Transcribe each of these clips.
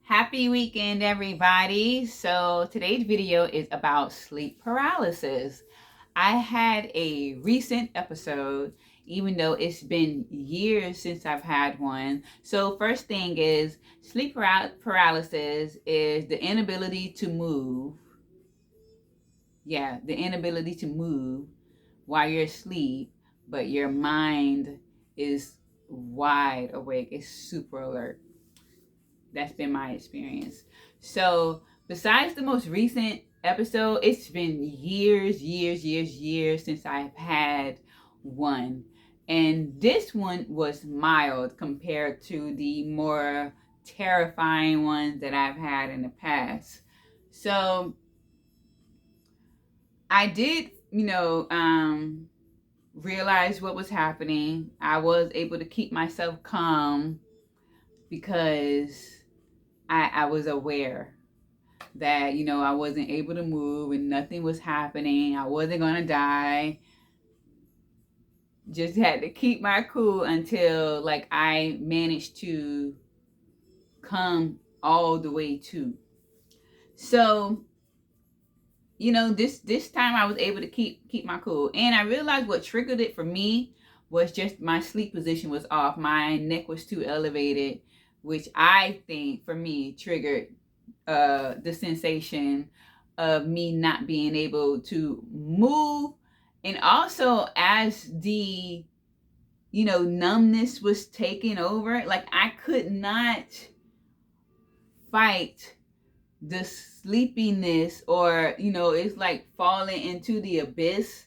Happy weekend, everybody. So today's video is about sleep paralysis. I had a recent episode, even though it's been years since I've had one. So first thing is sleep paralysis is the inability to move. Yeah, the inability to move while you're asleep, but your mind is wide awake. It's super alert. That's been my experience. So besides the most recent episode, it's been years since I've had one. And this one was mild compared to the more terrifying ones that I've had in the past. So I did, realize what was happening. I was able to keep myself calm because I was aware that, I wasn't able to move and nothing was happening. I wasn't going to die. Just had to keep my cool until I managed to come all the way to. So, this time I was able to keep my cool. And I realized what triggered it for me was just my sleep position was off. My neck was too elevated, which I think for me triggered the sensation of me not being able to move. And also as the numbness was taking over, I could not fight the sleepiness, or it's like falling into the abyss.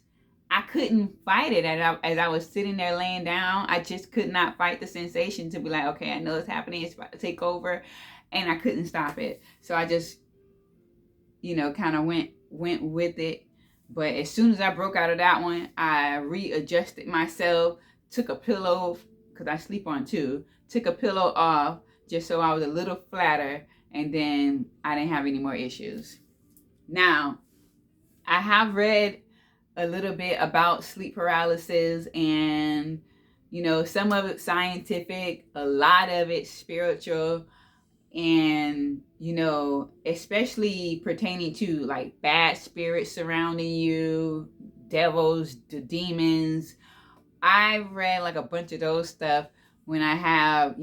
I couldn't fight it as I was sitting there laying down. I just could not fight the sensation to be like, okay, I know it's happening, it's about to take over, and I couldn't stop it. So I just kind of went with it. But as soon as I broke out of that one, I readjusted myself, took a pillow, because I sleep on two, took a pillow off just so I was a little flatter, and then I didn't have any more issues. Now, I have read a little bit about sleep paralysis, and some of it scientific, a lot of it spiritual, and especially pertaining to bad spirits surrounding you, devils, the demons. I've read a bunch of those stuff when I have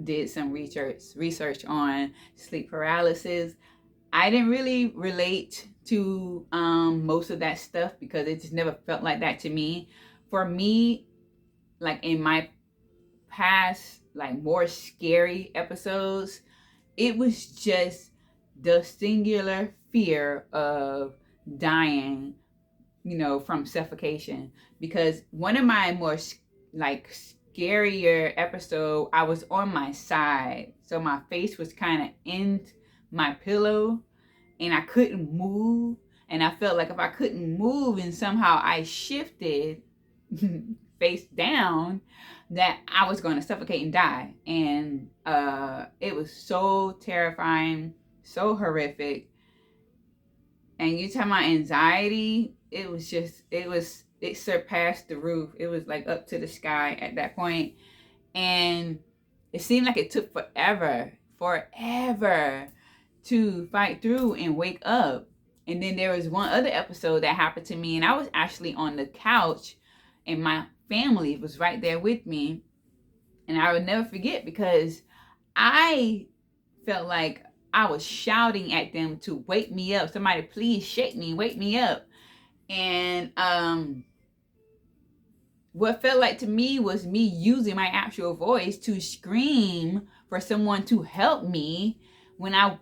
did some research on sleep paralysis. I didn't really relate to most of that stuff because it just never felt like that to me. For me, in my past more scary episodes, it was just the singular fear of dying, from suffocation. Because one of my more scarier episode, I was on my side, so my face was kind of in my pillow and I couldn't move, and I felt like if I couldn't move and somehow I shifted face down, that I was going to suffocate and die. And it was so terrifying, so horrific. And you talking about anxiety, it surpassed the roof. It was up to the sky at that point. And it seemed like it took forever to fight through and wake up. And then there was one other episode that happened to me, and I was actually on the couch and my family was right there with me. And I would never forget because I felt like I was shouting at them to wake me up. Somebody please shake me, wake me up. And what felt like to me was me using my actual voice to scream for someone to help me when and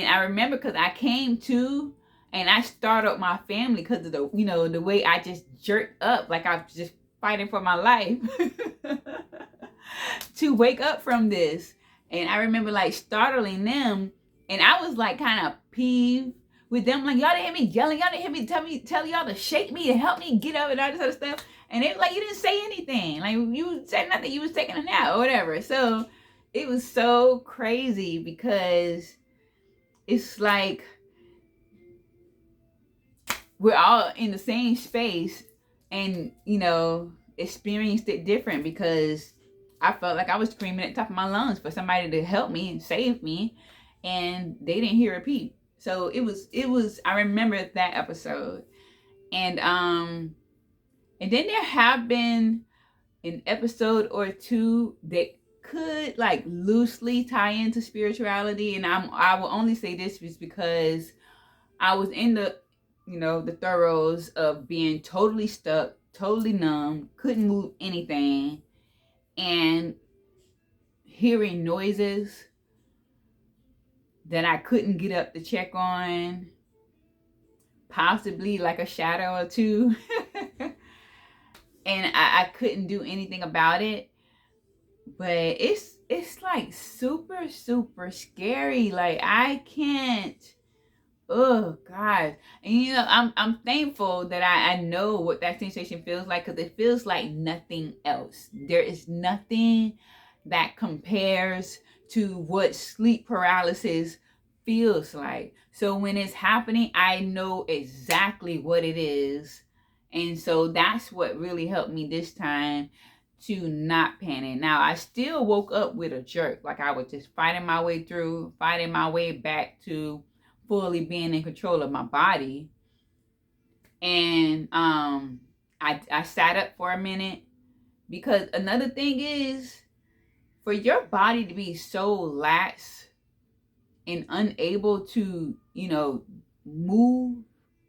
I remember because I came to and I startled my family because of the way I just jerked up like I was just fighting for my life to wake up from this. And I remember startling them, and I was kind of peeved with them, y'all didn't hear me yelling, y'all didn't hear me tell y'all to shake me, to help me get up and all this other stuff. And it was you didn't say anything, you said nothing, you was taking a nap or whatever. So it was so crazy because it's we're all in the same space and experienced it different, because I felt like I was screaming at the top of my lungs for somebody to help me and save me, and they didn't hear a peep. So it was I remember that episode. And then there have been an episode or two that could like loosely tie into spirituality, and I will only say this is because I was in the throes of being totally stuck, totally numb, couldn't move anything, and hearing noises that I couldn't get up to check on, possibly like a shadow or two. And I couldn't do anything about it. But it's like super, super scary. Like I can't. Oh God. And I'm thankful that I know what that sensation feels like, because it feels like nothing else. There is nothing that compares to what sleep paralysis feels like. So when it's happening, I know exactly what it is. And so that's what really helped me this time to not panic. Now, I still woke up with a jerk. Like I was just fighting my way through, fighting my way back to fully being in control of my body. And I sat up for a minute, because another thing is, for your body to be so lax and unable to, move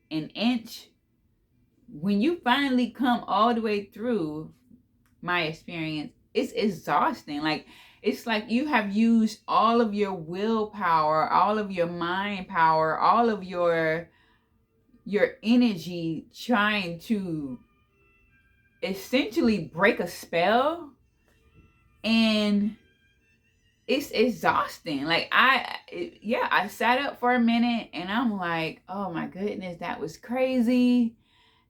an inch, when you finally come all the way through, my experience, it's exhausting. Like it's like you have used all of your willpower, all of your mind power, all of your energy trying to essentially break a spell, and it's exhausting. Like I sat up for a minute and I'm like, oh my goodness, that was crazy.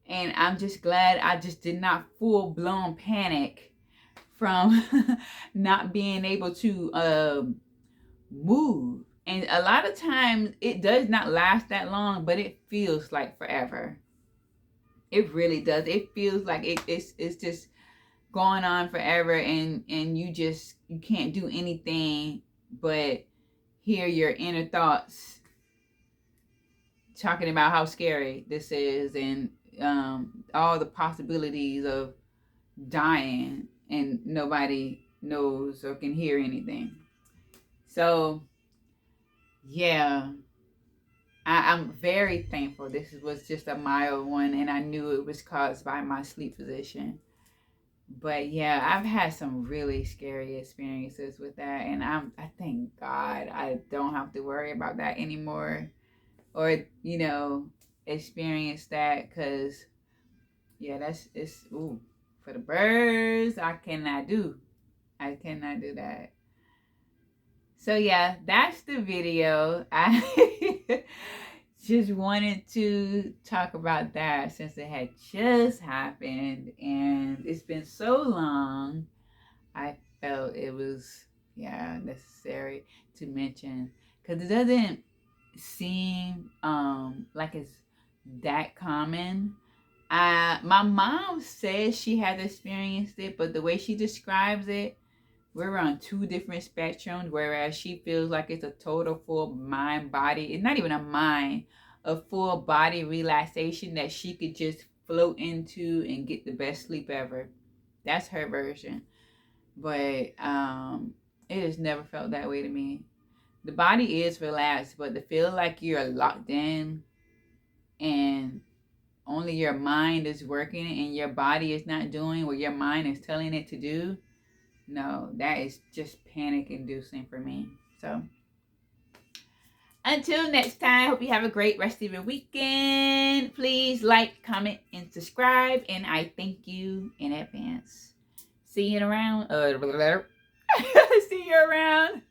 And I'm just glad I just did not full blown panic from not being able to move. And a lot of times it does not last that long, but it feels like forever. It really does. It feels like it's just going on forever, and you can't do anything but hear your inner thoughts talking about how scary this is, and all the possibilities of dying, and nobody knows or can hear anything. So yeah, I'm very thankful. This was just a mild one, and I knew it was caused by my sleep position. But yeah, I've had some really scary experiences with that, and I thank God I don't have to worry about that anymore, or experience that, because yeah, it's ooh, for the birds. I cannot do that. So yeah, that's the video. I just wanted to talk about that since it had just happened and it's been so long. I felt it was necessary to mention, because it doesn't seem like it's that common. My mom says she has experienced it, but the way she describes it, we're on two different spectrums, whereas she feels like it's a total full mind body. It's not even a mind, a full body relaxation that she could just float into and get the best sleep ever. That's her version. But it has never felt that way to me. The body is relaxed, but to feel like you're locked in and only your mind is working and your body is not doing what your mind is telling it to do, no, that is just panic inducing for me. So until next time, hope you have a great rest of your weekend. Please like, comment, and subscribe, and I thank you in advance. See you around. See you around.